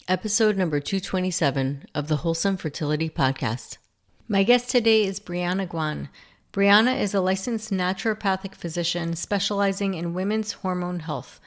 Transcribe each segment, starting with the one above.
Episode number 227 of the Wholesome Fertility Podcast. My guest today is BreAnna Guan. BreAnna is a licensed naturopathic physician specializing in women's hormone health.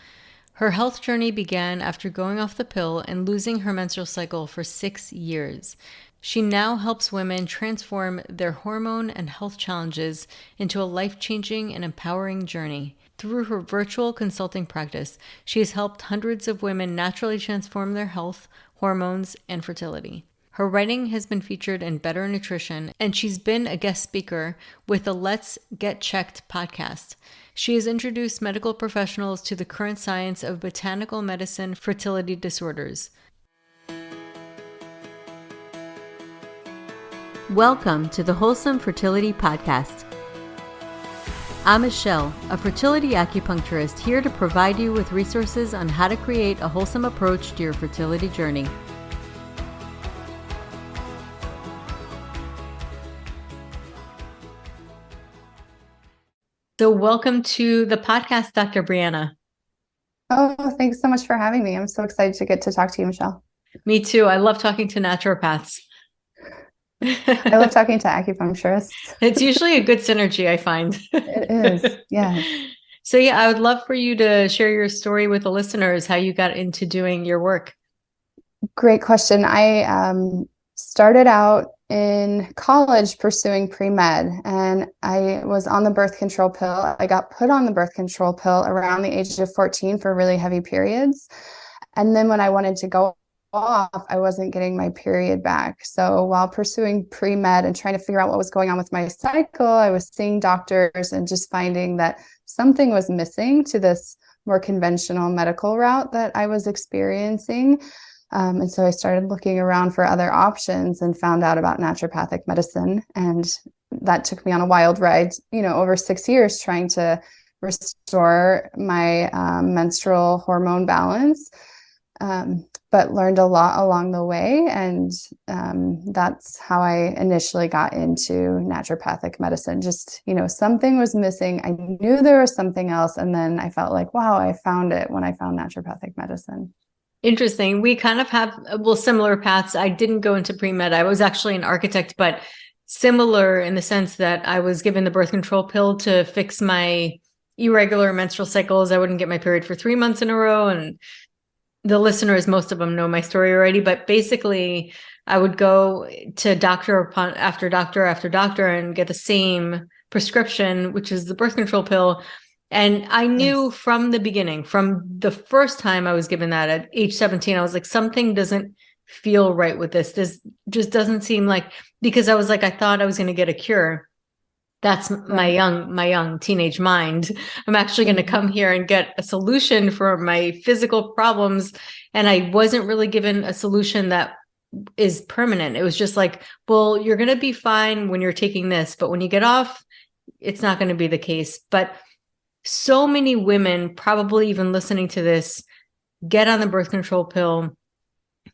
Her health journey began after going off the pill and losing her menstrual cycle for 6 years. She now helps women transform their hormone and health challenges into a life-changing and empowering journey. Through her virtual consulting practice, she has helped hundreds of women naturally transform their health, hormones, and fertility. Her writing has been featured in Better Nutrition, and she's been a guest speaker with the Let's Get Checked podcast. She has introduced medical professionals to the current science of botanical medicine fertility disorders. Welcome to the Wholesome Fertility Podcast. I'm Michelle, a fertility acupuncturist here to provide you with resources on how to create a wholesome approach to your fertility journey. So welcome to the podcast, Dr. BreAnna. Oh, thanks so much for having me. I'm so excited to get to talk to you, Michelle. Me too. I love talking to naturopaths. I love talking to acupuncturists. It's usually a good synergy, I find. It is, yeah. So yeah, I would love for you to share your story with the listeners, how you got into doing your work. Great question. I started out in college pursuing pre-med, and I was on the birth control pill. I got put on the birth control pill around the age of 14 for really heavy periods. And then when I wanted to go off, I wasn't getting my period back. So while pursuing pre-med and trying to figure out what was going on with my cycle, I was seeing doctors and just finding that something was missing to this more conventional medical route that I was experiencing. And so I started looking around for other options and found out about naturopathic medicine. And that took me on a wild ride, over 6 years trying to restore my menstrual hormone balance. But learned a lot along the way. And that's how I initially got into naturopathic medicine. Just, something was missing. I knew there was something else. And then I felt like, wow, I found it when I found naturopathic medicine. Interesting. We kind of have, similar paths. I didn't go into pre-med. I was actually an architect, but similar in the sense that I was given the birth control pill to fix my irregular menstrual cycles. I wouldn't get my period for 3 months in a row. And the listeners, most of them know my story already, but basically I would go to doctor after doctor and get the same prescription, which is the birth control pill. And I knew from the beginning, from the first time I was given that at age 17, I was like, something doesn't feel right with this. This just doesn't seem like, because I was like, I thought I was going to get a cure. That's my young teenage mind. I'm actually going to come here and get a solution for my physical problems. And I wasn't really given a solution that is permanent. It was just like, well, you're going to be fine when you're taking this, but when you get off, it's not going to be the case. But so many women, probably even listening to this, get on the birth control pill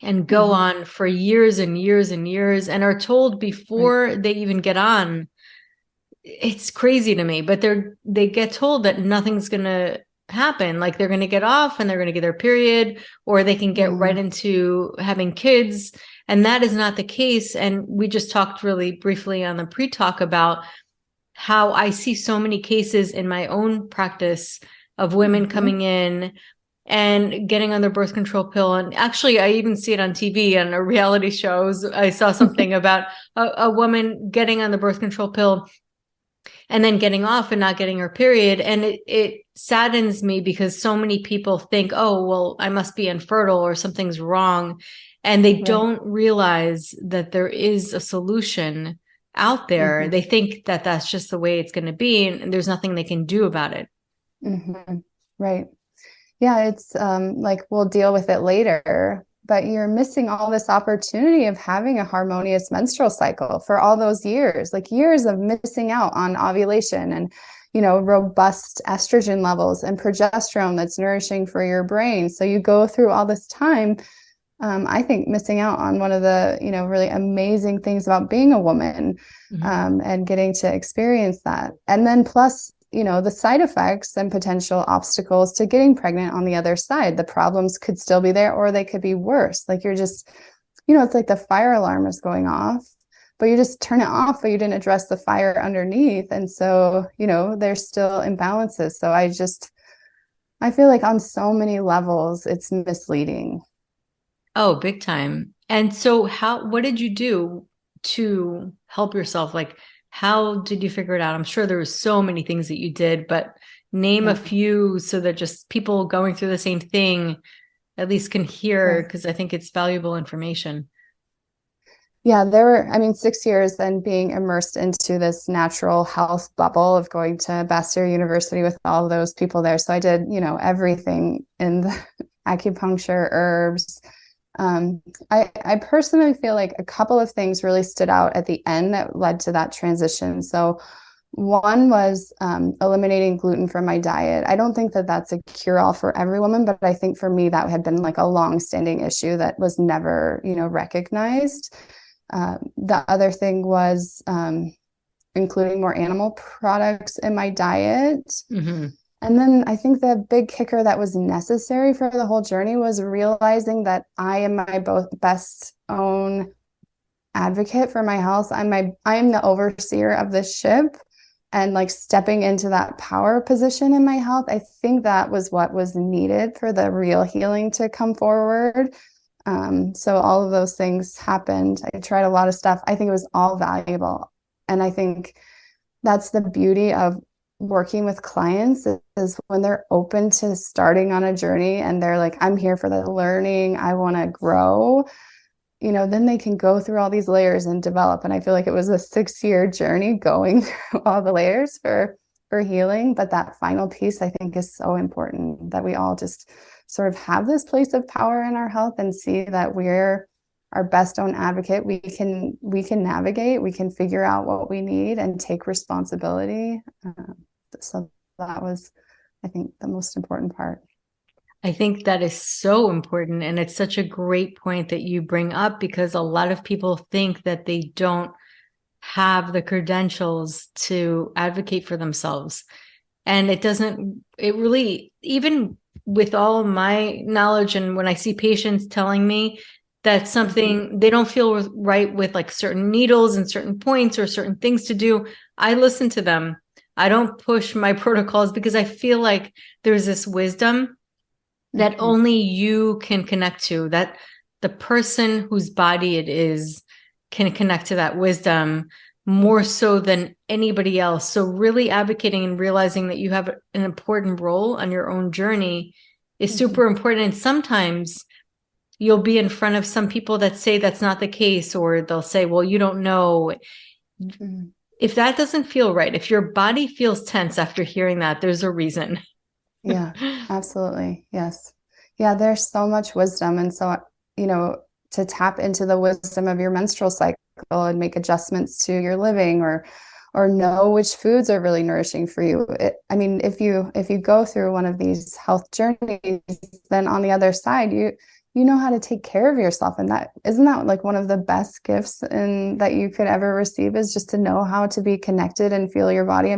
and go on for years and years and years and are told before they even get on. It's crazy to me, but they get told that nothing's going to happen. Like they're going to get off and they're going to get their period, or they can get right into having kids. And that is not the case. And we just talked really briefly on the pre-talk about how I see so many cases in my own practice of women coming in and getting on their birth control pill. And actually, I even see it on TV on a reality shows. I saw something about a woman getting on the birth control pill and then getting off and not getting her period. And it saddens me because so many people think, oh, well, I must be infertile or something's wrong. And they don't realize that there is a solution out there. They think that that's just the way it's going to be. And there's nothing they can do about it. Right. Yeah. It's like, we'll deal with it later, but you're missing all this opportunity of having a harmonious menstrual cycle for all those years, like years of missing out on ovulation and, robust estrogen levels and progesterone that's nourishing for your brain. So you go through all this time, I think, missing out on one of the, really amazing things about being a woman, and getting to experience that. And then plus the side effects and potential obstacles to getting pregnant on the other side. The problems could still be there, or they could be worse. Like you're just, it's like the fire alarm is going off, but you just turn it off, but you didn't address the fire underneath. And so, there's still imbalances. So I feel like on so many levels, it's misleading. Oh, big time. And so what did you do to help yourself? Like, how did you figure it out? I'm sure there were so many things that you did, but name a few so that just people going through the same thing at least can hear, because I think it's valuable information. Yeah, there were, 6 years then being immersed into this natural health bubble of going to Bastyr University with all those people there. So I did, everything in the acupuncture, herbs. I personally feel like a couple of things really stood out at the end that led to that transition. So one was eliminating gluten from my diet. I don't think that that's a cure-all for every woman, but I think for me that had been like a long-standing issue that was never, recognized. The other thing was including more animal products in my diet. Mm-hmm. And then I think the big kicker that was necessary for the whole journey was realizing that I am my best own advocate for my health. I am the overseer of this ship, and like stepping into that power position in my health. I think that was what was needed for the real healing to come forward. So all of those things happened. I tried a lot of stuff. I think it was all valuable. And I think that's the beauty of working with clients is when they're open to starting on a journey and they're like, I'm here for the learning, I want to grow, then they can go through all these layers and develop. And I feel like it was a 6-year journey going through all the layers for healing. But that final piece, I think, is so important, that we all just sort of have this place of power in our health and see that we're our best own advocate. We can navigate, we can figure out what we need and take responsibility. So that was, I think, the most important part. I think that is so important. And it's such a great point that you bring up, because a lot of people think that they don't have the credentials to advocate for themselves. And it really, even with all my knowledge, and when I see patients telling me that something, they don't feel right with like certain needles and certain points or certain things to do, I listen to them. I don't push my protocols, because I feel like there's this wisdom that only you can connect to, that the person whose body it is can connect to that wisdom more so than anybody else. So really advocating and realizing that you have an important role on your own journey is super important. And sometimes you'll be in front of some people that say that's not the case, or they'll say, well, you don't know. If that doesn't feel right, if your body feels tense after hearing that, there's a reason. Yeah, absolutely. Yes. Yeah, there's so much wisdom. And so, to tap into the wisdom of your menstrual cycle and make adjustments to your living, or know which foods are really nourishing for you. If you go through one of these health journeys, then on the other side, you know how to take care of yourself. And isn't that like one of the best gifts that you could ever receive, is just to know how to be connected and feel your body.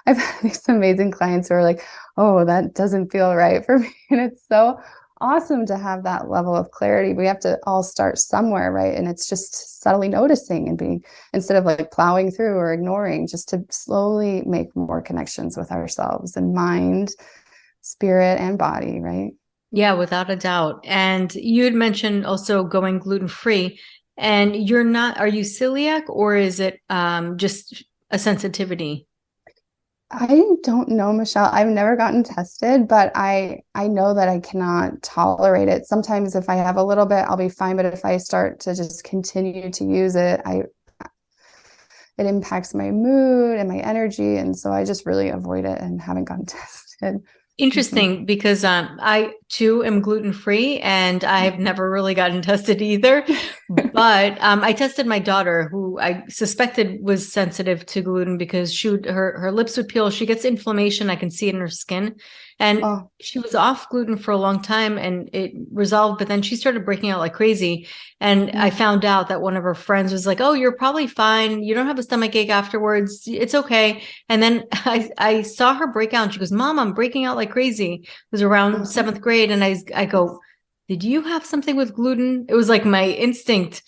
I've had these amazing clients who are like, oh, that doesn't feel right for me. And it's so awesome to have that level of clarity. We have to all start somewhere, right? And it's just subtly noticing and being, instead of like plowing through or ignoring, just to slowly make more connections with ourselves and mind, spirit, and body, right? Yeah, without a doubt. And you had mentioned also going gluten-free, and are you celiac, or is it just a sensitivity? I don't know, Michelle. I've never gotten tested, but I know that I cannot tolerate it. Sometimes if I have a little bit, I'll be fine. But if I start to just continue to use it, it impacts my mood and my energy. And so I just really avoid it and haven't gotten tested. Interesting, because I too am gluten-free, and I've never really gotten tested either. But But I tested my daughter, who I suspected was sensitive to gluten, because her lips would peel. She gets inflammation. I can see it in her skin. And she was off gluten for a long time and it resolved, but then she started breaking out like crazy. And I found out that one of her friends was like, "Oh, you're probably fine. You don't have a stomach ache afterwards. It's okay." And then I saw her break out and she goes, "Mom, I'm breaking out like crazy." It was around seventh grade. And I go, "Did you have something with gluten?" It was like my instinct.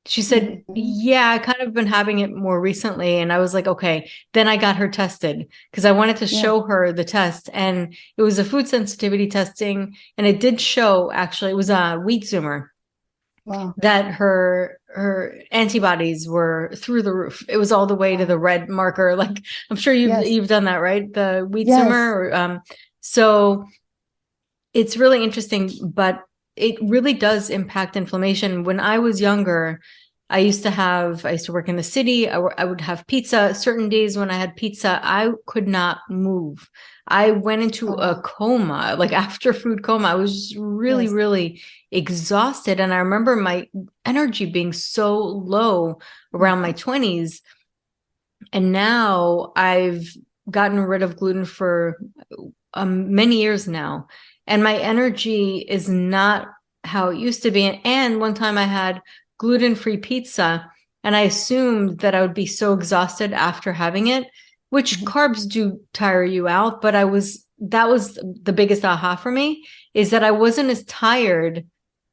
She said, "Yeah, I kind of been having it more recently." And I was like, okay. Then I got her tested because I wanted to show her the test. And it was a food sensitivity testing. And it did show, actually, it was a wheat zoomer. Wow. That her antibodies were through the roof. It was all the way to the red marker. Like, I'm sure you've done that, right? The wheat zoomer. Or, so it's really interesting, but it really does impact inflammation. When I was younger, I used to work in the city. I would have pizza. Certain days when I had pizza, I could not move. I went into a coma, like after food coma. I was just really, really exhausted. And I remember my energy being so low around my 20s. And now I've gotten rid of gluten for many years now. And my energy is not how it used to be. And one time I had gluten-free pizza, and I assumed that I would be so exhausted after having it, which carbs do tire you out. But that was the biggest aha for me, is that I wasn't as tired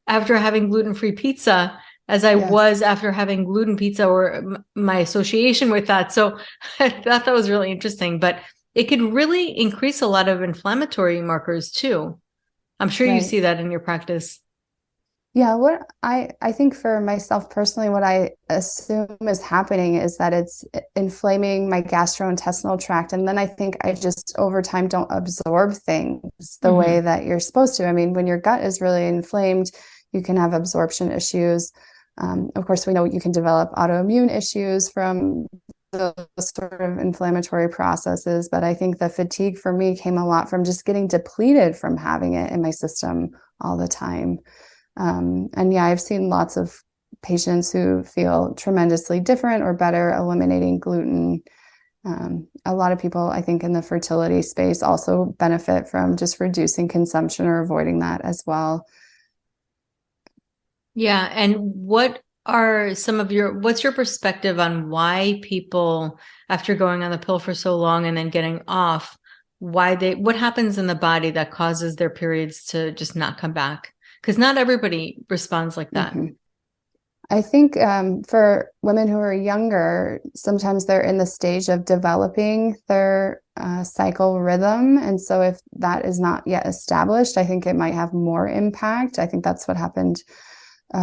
after having gluten-free pizza as I was after having gluten pizza, or my association with that. So I thought that was really interesting. But it could really increase a lot of inflammatory markers too. I'm sure you see that in your practice. Yeah, what I think for myself personally, what I assume is happening is that it's inflaming my gastrointestinal tract. And then I think I just over time don't absorb things the way that you're supposed to. I mean, when your gut is really inflamed, you can have absorption issues. Of course, we know you can develop autoimmune issues from those sort of inflammatory processes. But I think the fatigue for me came a lot from just getting depleted from having it in my system all the time. And yeah, I've seen lots of patients who feel tremendously different or better eliminating gluten. A lot of people, I think, in the fertility space also benefit from just reducing consumption or avoiding that as well. Yeah. And what's your perspective on why people, after going on the pill for so long and then getting off, what happens in the body that causes their periods to just not come back? Because not everybody responds like that. I think for women who are younger, sometimes they're in the stage of developing their cycle rhythm. And so if that is not yet established, I think it might have more impact. I think that's what happened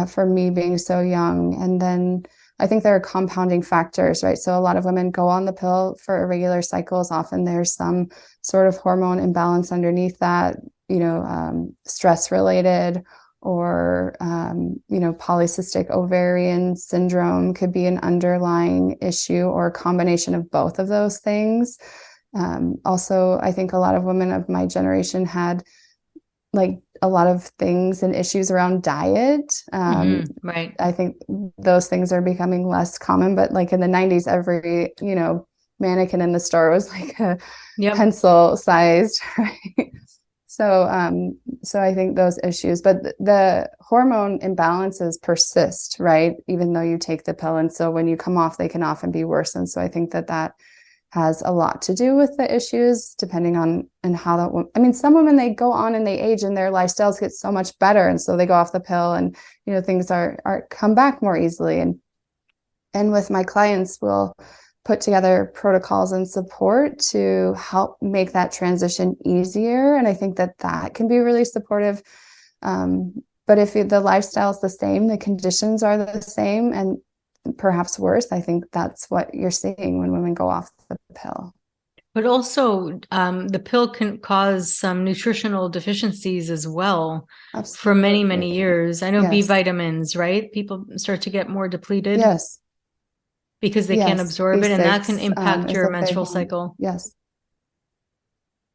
for me being so young. And then I think there are compounding factors, right? So a lot of women go on the pill for irregular cycles. Often there's some sort of hormone imbalance underneath that, stress related, or, polycystic ovarian syndrome could be an underlying issue, or a combination of both of those things. Also, I think a lot of women of my generation had like a lot of things and issues around diet. Right. I think those things are becoming less common, but like in the 90s, every, mannequin in the store was like a pencil sized, right? So I think those issues, but the hormone imbalances persist, right? Even though you take the pill. And so when you come off, they can often be worse. And so I think that has a lot to do with the issues, depending on and how that. Some women, they go on and they age and their lifestyles get so much better, and so they go off the pill, and things are come back more easily. And with my clients, we'll put together protocols and support to help make that transition easier. And I think that can be really supportive. But if the lifestyle is the same, the conditions are the same, and perhaps worse, I think that's what you're seeing when women go off the pill. But also, the pill can cause some nutritional deficiencies as well. Absolutely. For many, many years. I know B vitamins, right? People start to get more depleted. Yes. Because they can't absorb it, and that can impact your menstrual cycle. Yes.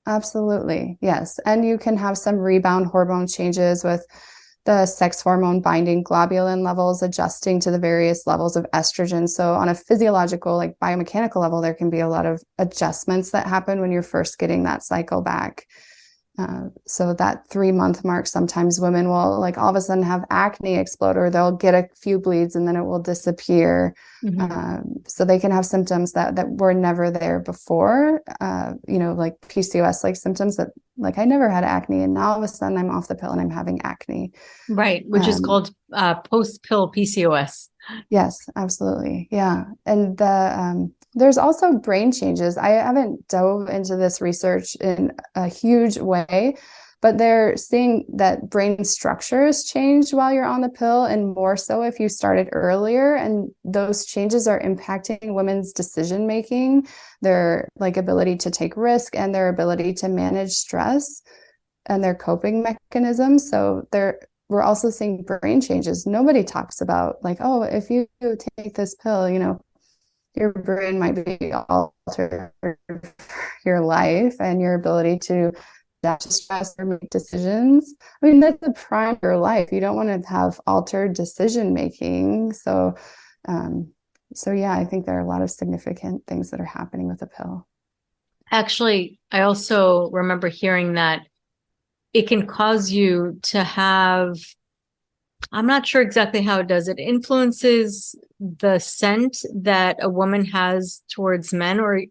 Absolutely. Yes. And you can have some rebound hormone changes with the sex hormone binding globulin levels adjusting to the various levels of estrogen. So on a physiological, like biomechanical level, there can be a lot of adjustments that happen when you're first getting that cycle back. So that 3-month mark, sometimes women will like all of a sudden have acne explode, or they'll get a few bleeds and then it will disappear. So they can have symptoms that were never there before, like PCOS, like symptoms that like I never had acne, and now all of a sudden I'm off the pill and I'm having acne. Right, which is called post-pill PCOS. Yes, absolutely. Yeah. And there's also brain changes. I haven't dove into this research in a huge way, but they're seeing that brain structures change while you're on the pill, and more so if you started earlier. And those changes are impacting women's decision making, their like ability to take risk, and their ability to manage stress and their coping mechanisms. So we're also seeing brain changes. Nobody talks about like, oh, if you take this pill, your brain might be altered for your life and your ability to adapt to stress or make decisions. I mean, that's the prime of your life. You don't want to have altered decision making. So yeah, I think there are a lot of significant things that are happening with the pill. Actually, I also remember hearing that it can cause you to have, I'm not sure exactly how it does. It influences the scent that a woman has towards men, or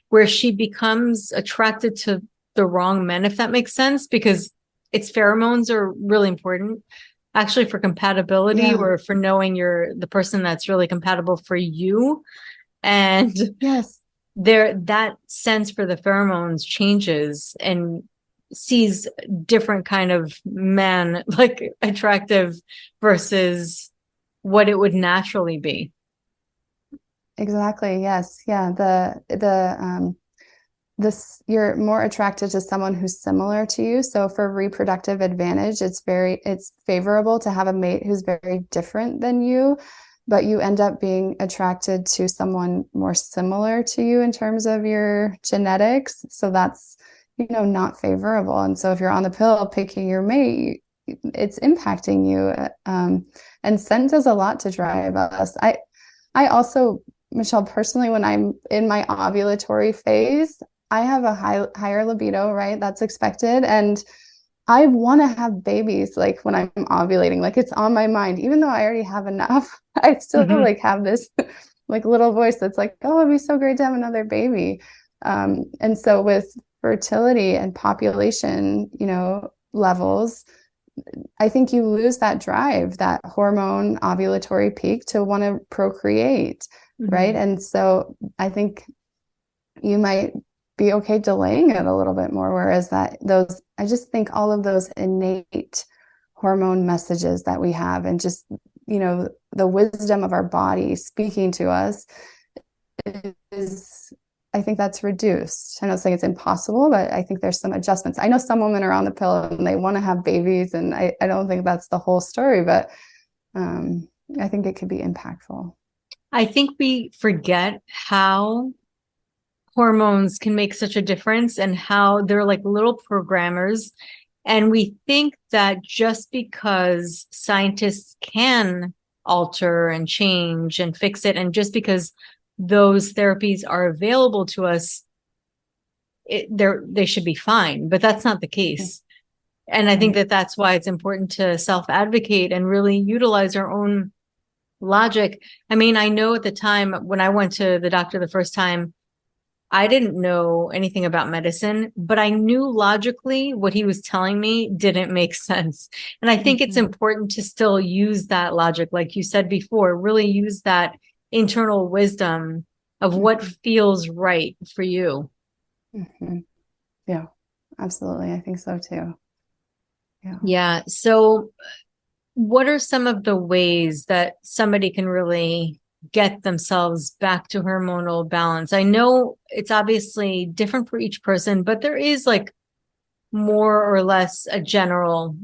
where she becomes attracted to the wrong men, if that makes sense, because its pheromones are really important actually for compatibility, or for knowing you're the person that's really compatible for you. And yes, that sense for the pheromones changes and sees different kind of men like attractive versus what it would naturally be. Exactly. Yes. Yeah. You're more attracted to someone who's similar to you. So for reproductive advantage, it's favorable to have a mate who's very different than you, but you end up being attracted to someone more similar to you in terms of your genetics. So that's, not favorable. And so if you're on the pill picking your mate, it's impacting you. And scent does a lot to drive us. I also, Michelle, personally, when I'm in my ovulatory phase, I have a higher libido, right? That's expected. And I want to have babies like when I'm ovulating, like it's on my mind, even though I already have enough, I still like have this like little voice that's like, oh, it'd be so great to have another baby. And so with fertility and population, levels, I think you lose that drive, that hormone ovulatory peak to want to procreate, right? And so I think you might be okay delaying it a little bit more, whereas I just think all of those innate hormone messages that we have, and just, the wisdom of our body speaking to us is, I think that's reduced. I'm not saying it's impossible, but I think there's some adjustments. I know some women are on the pill and they want to have babies, and I don't think that's the whole story, but I think it could be impactful. I think we forget how hormones can make such a difference and how they're like little programmers. And we think that just because scientists can alter and change and fix it, and just because those therapies are available to us, they should be fine, but that's not the case. And I think that that's why it's important to self-advocate and really utilize our own logic. I mean, I know at the time when I went to the doctor the first time, I didn't know anything about medicine, but I knew logically what he was telling me didn't make sense. And I think it's important to still use that logic, like you said before, really use that internal wisdom of what feels right for you. Yeah, absolutely. I think so too. Yeah. So what are some of the ways that somebody can really get themselves back to hormonal balance? I know it's obviously different for each person, but there is like more or less a general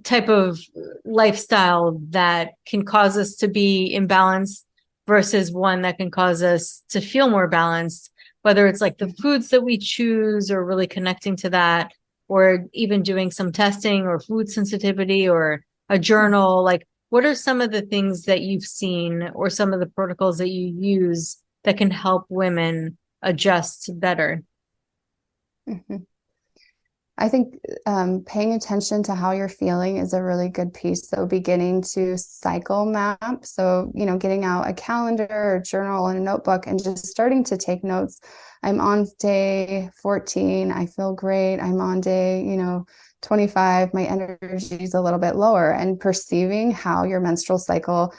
type of lifestyle that can cause us to be imbalanced versus one that can cause us to feel more balanced, whether it's like the foods that we choose or really connecting to that. or even doing some testing or food sensitivity or a journal? Like, what are some of the things that you've seen or some of the protocols that you use that can help women adjust better? Mhm. I think paying attention to how you're feeling is a really good piece. So beginning to cycle map. So, getting out a calendar or journal and a notebook and just starting to take notes. I'm on day 14. I feel great. I'm on day, 25. My energy is a little bit lower, and perceiving how your menstrual cycle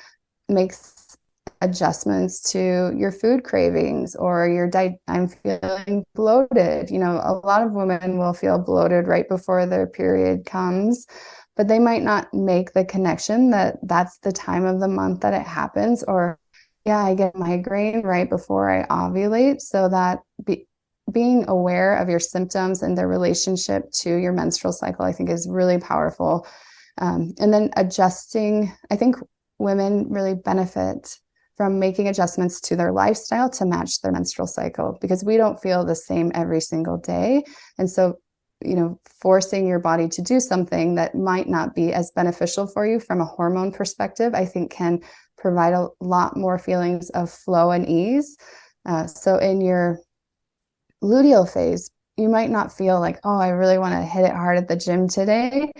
makes adjustments to your food cravings or your diet. I'm feeling bloated. A lot of women will feel bloated right before their period comes, but they might not make the connection that that's the time of the month that it happens. Or, yeah, I get migraine right before I ovulate. So that being aware of your symptoms and their relationship to your menstrual cycle, I think, is really powerful. And then adjusting, I think women really benefit from making adjustments to their lifestyle to match their menstrual cycle, because we don't feel the same every single day. And so, forcing your body to do something that might not be as beneficial for you from a hormone perspective, I think can provide a lot more feelings of flow and ease. So in your luteal phase, you might not feel like, oh, I really want to hit it hard at the gym today.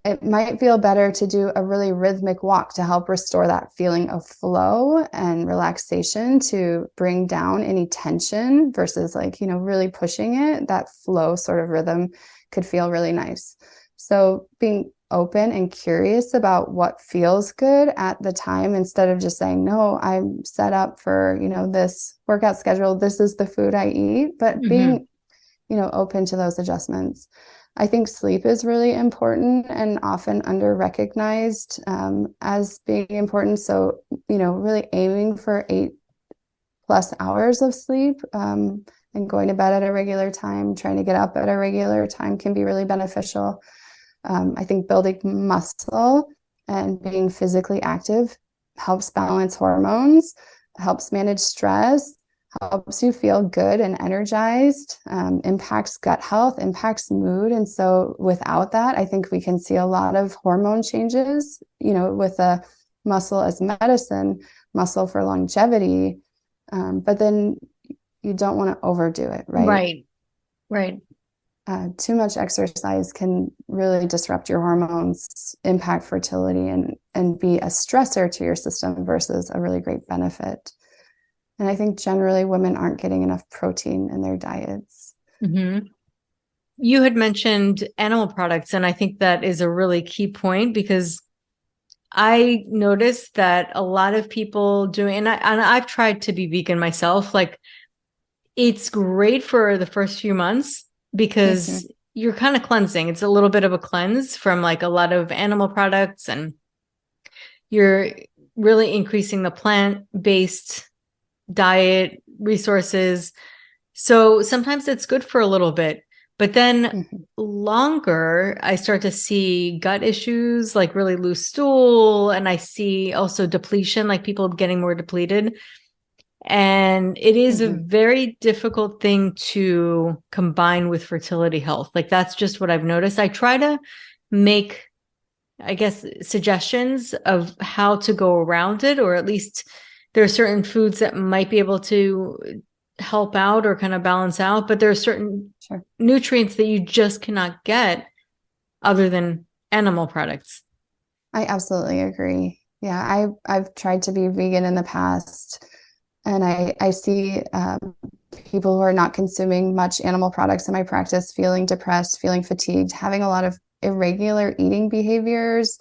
It might feel better to do a really rhythmic walk to help restore that feeling of flow and relaxation, to bring down any tension versus really pushing it. That flow sort of rhythm could feel really nice. So being open and curious about what feels good at the time, instead of just saying, no, I'm set up for, this workout schedule. This is the food I eat, but being, open to those adjustments. I think sleep is really important and often under-recognized as being important. So, really aiming for 8+ hours of sleep and going to bed at a regular time, trying to get up at a regular time can be really beneficial. I think building muscle and being physically active helps balance hormones, helps manage stress, helps you feel good and energized, impacts gut health, impacts mood. And so without that, I think we can see a lot of hormone changes, with a muscle as medicine, muscle for longevity. But then you don't want to overdo it, right? Right. Too much exercise can really disrupt your hormones, impact fertility, and be a stressor to your system versus a really great benefit. And I think generally women aren't getting enough protein in their diets. Mm-hmm. You had mentioned animal products, and I think that is a really key point, because I noticed that a lot of people doing, and I've tried to be vegan myself. Like, it's great for the first few months because you're kind of cleansing. It's a little bit of a cleanse from like a lot of animal products, and you're really increasing the plant-based diet resources. So sometimes it's good for a little bit, but then longer, I start to see gut issues, like really loose stool. And I see also depletion, like people getting more depleted. And it is a very difficult thing to combine with fertility health. Like, that's just what I've noticed. I try to make, I guess, suggestions of how to go around it, or at least there are certain foods that might be able to help out or kind of balance out, but there are certain nutrients that you just cannot get other than animal products. I absolutely agree. Yeah, I've tried to be vegan in the past, and I see people who are not consuming much animal products in my practice feeling depressed, feeling fatigued, having a lot of irregular eating behaviors,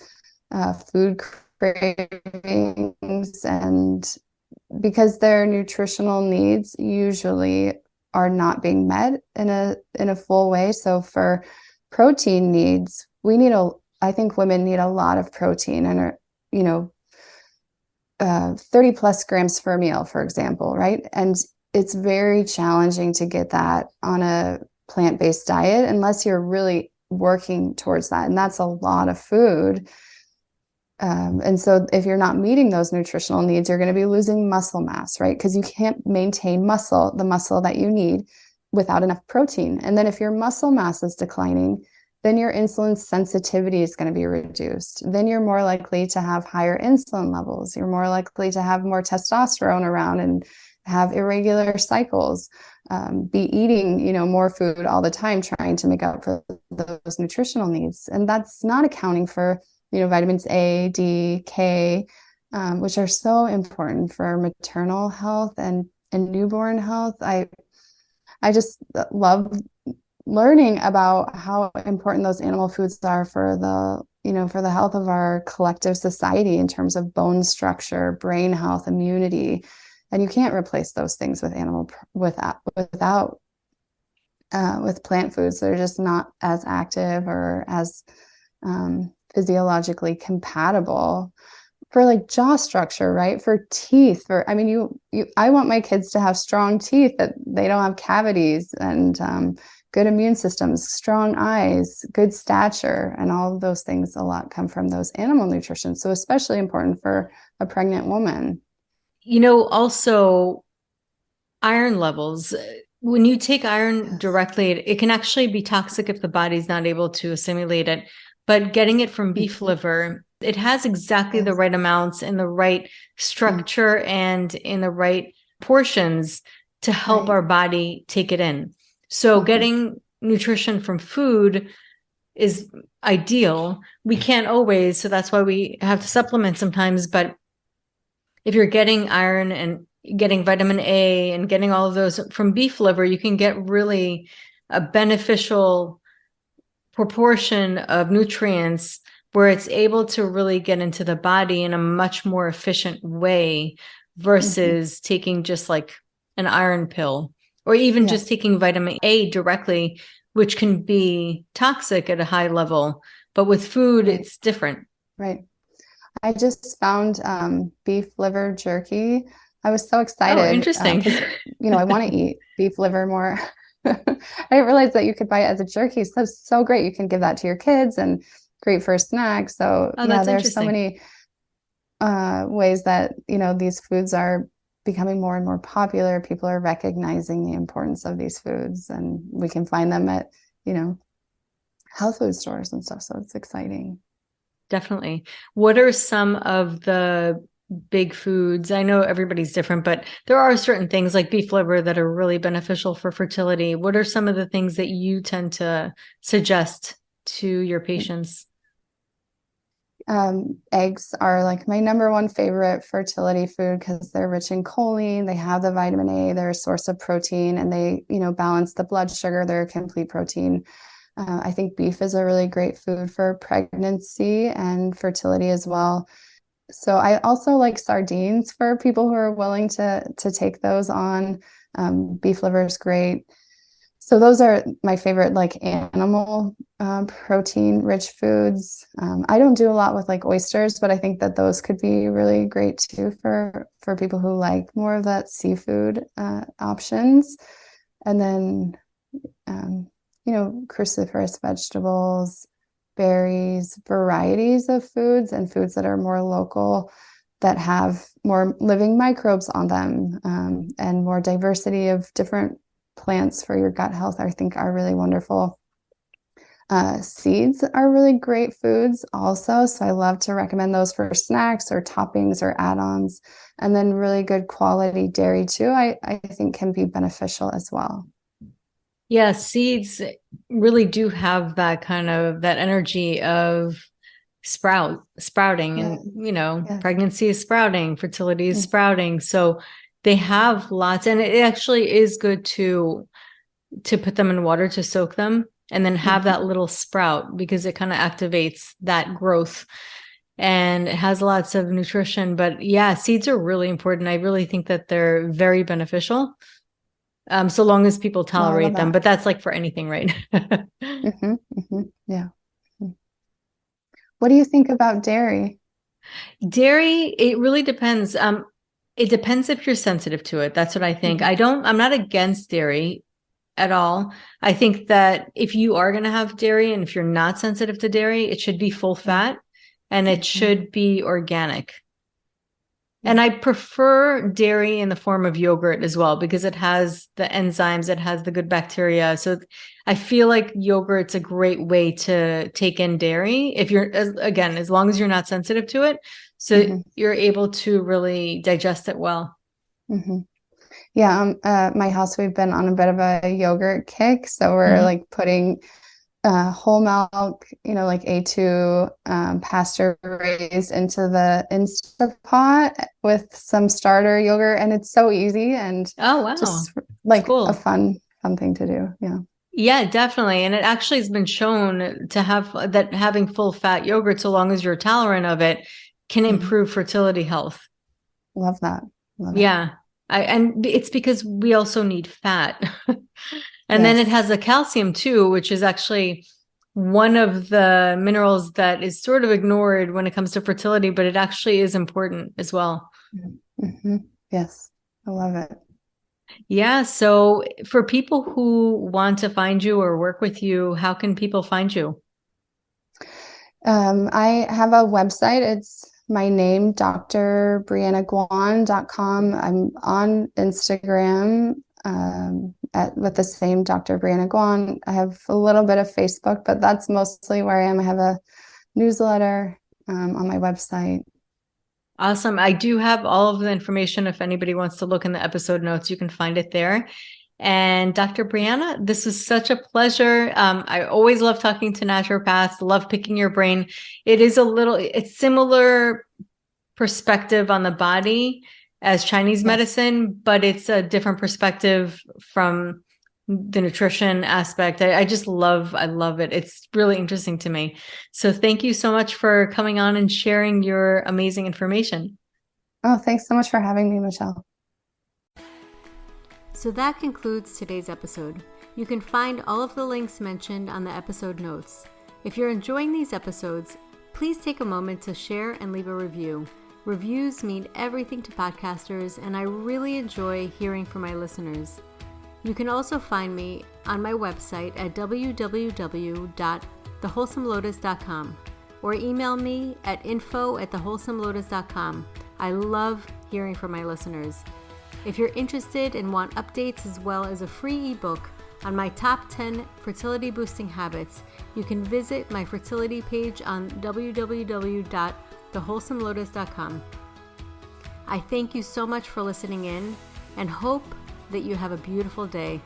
food cravings, and because their nutritional needs usually are not being met in a full way. So for protein needs, I think women need a lot of protein, and 30 plus grams per meal, for example, right? And it's very challenging to get that on a plant-based diet unless you're really working towards that. And that's a lot of food. And so if you're not meeting those nutritional needs, you're going to be losing muscle mass, right? Because you can't maintain the muscle that you need without enough protein. And then if your muscle mass is declining, then your insulin sensitivity is going to be reduced. Then you're more likely to have higher insulin levels. You're more likely to have more testosterone around and have irregular cycles, be eating, more food all the time, trying to make up for those nutritional needs. And that's not accounting for, vitamins A, D, K, which are so important for maternal health and newborn health. I just love learning about how important those animal foods are for the health of our collective society in terms of bone structure, brain health, immunity. And you can't replace those things with plant foods. They're just not as active or as physiologically compatible for like jaw structure, right? For teeth, I want my kids to have strong teeth, that they don't have cavities, and good immune systems, strong eyes, good stature, and all of those things a lot come from those animal nutrition. So especially important for a pregnant woman. Also iron levels. When you take iron directly, it can actually be toxic if the body's not able to assimilate it. But getting it from beef liver, it has exactly the right amounts and the right structure and in the right portions to help our body take it in. So getting nutrition from food is ideal. We can't always, so that's why we have to supplement sometimes. But if you're getting iron and getting vitamin A and getting all of those from beef liver, you can get really a beneficial proportion of nutrients where it's able to really get into the body in a much more efficient way versus taking just like an iron pill, or even just taking vitamin A directly, which can be toxic at a high level. But with food, it's different. Right. I just found beef liver jerky. I was so excited. Oh, interesting. Because, I want to eat beef liver more. I didn't realize that you could buy it as a jerky. So great. You can give that to your kids, and great for a snack. So there's so many ways that, these foods are becoming more and more popular. People are recognizing the importance of these foods, and we can find them at, health food stores and stuff. So it's exciting. Definitely. What are some of the big foods? I know everybody's different, but there are certain things like beef liver that are really beneficial for fertility. What are some of the things that you tend to suggest to your patients? Eggs are like my number one favorite fertility food because they're rich in choline. They have the vitamin A. They're a source of protein, and they, balance the blood sugar. They're a complete protein. I think beef is a really great food for pregnancy and fertility as well. So I also like sardines for people who are willing to take those on. Beef liver is great. So those are my favorite, like animal protein rich foods. I don't do a lot with like oysters, but I think that those could be really great too for people who like more of that seafood options. And then cruciferous vegetables, berries, varieties of foods, and foods that are more local, that have more living microbes on them, and more diversity of different plants for your gut health, I think are really wonderful. Seeds are really great foods also. So I love to recommend those for snacks or toppings or add-ons. And then really good quality dairy too, I think can be beneficial as well. Yeah, seeds really do have that kind of that energy of sprouting, and pregnancy is sprouting, fertility is sprouting. So they have lots, and it actually is good to put them in water to soak them and then have that little sprout, because it kind of activates that growth, and it has lots of nutrition. But yeah, seeds are really important. I really think that they're very beneficial. So long as people tolerate them, but that's like for anything, right? Yeah. What do you think about dairy? Dairy, it really depends. It depends if you're sensitive to it. That's what I think. I'm not against dairy at all. I think that if you are going to have dairy, and if you're not sensitive to dairy, it should be full fat, and it should be organic. And I prefer dairy in the form of yogurt as well, because it has the enzymes, it has the good bacteria. So I feel like yogurt's a great way to take in dairy if you're, again, as long as you're not sensitive to it. So you're able to really digest it well. Yeah, at my house, we've been on a bit of a yogurt kick. So we're like putting whole milk, like A2 pasture raised into the Instapot with some starter yogurt, and it's so easy and just like cool. A fun thing to do. Yeah, definitely. And it actually has been shown to have that having full fat yogurt, so long as you're tolerant of it, can improve fertility health. Love that. Yeah. And it's because we also need fat. And then it has the calcium too, which is actually one of the minerals that is sort of ignored when it comes to fertility, but it actually is important as well. Yes, I love it. Yeah. So for people who want to find you or work with you, how can people find you? I have a website. It's my name, DrBreAnnaGuan.com. I'm on Instagram with the same Dr. BreAnna Guan. I have a little bit of Facebook, but that's mostly where I am. I have a newsletter on my website. Awesome. I do have all of the information. If anybody wants to look in the episode notes, you can find it there. And Dr. BreAnna, this was such a pleasure. I always love talking to naturopaths, love picking your brain. It's similar perspective on the body as Chinese medicine, but it's a different perspective from the nutrition aspect. I love it. It's really interesting to me. So thank you so much for coming on and sharing your amazing information. Oh, thanks so much for having me, Michelle. So that concludes today's episode. You can find all of the links mentioned on the episode notes. If you're enjoying these episodes, please take a moment to share and leave a review. Reviews mean everything to podcasters, and I really enjoy hearing from my listeners. You can also find me on my website at www.thewholesomelotus.com or email me at info@thewholesomelotus.com. I love hearing from my listeners. If you're interested and want updates as well as a free ebook on my top 10 fertility boosting habits, you can visit my fertility page on www.thewholesomelotus.com. I thank you so much for listening in and hope that you have a beautiful day.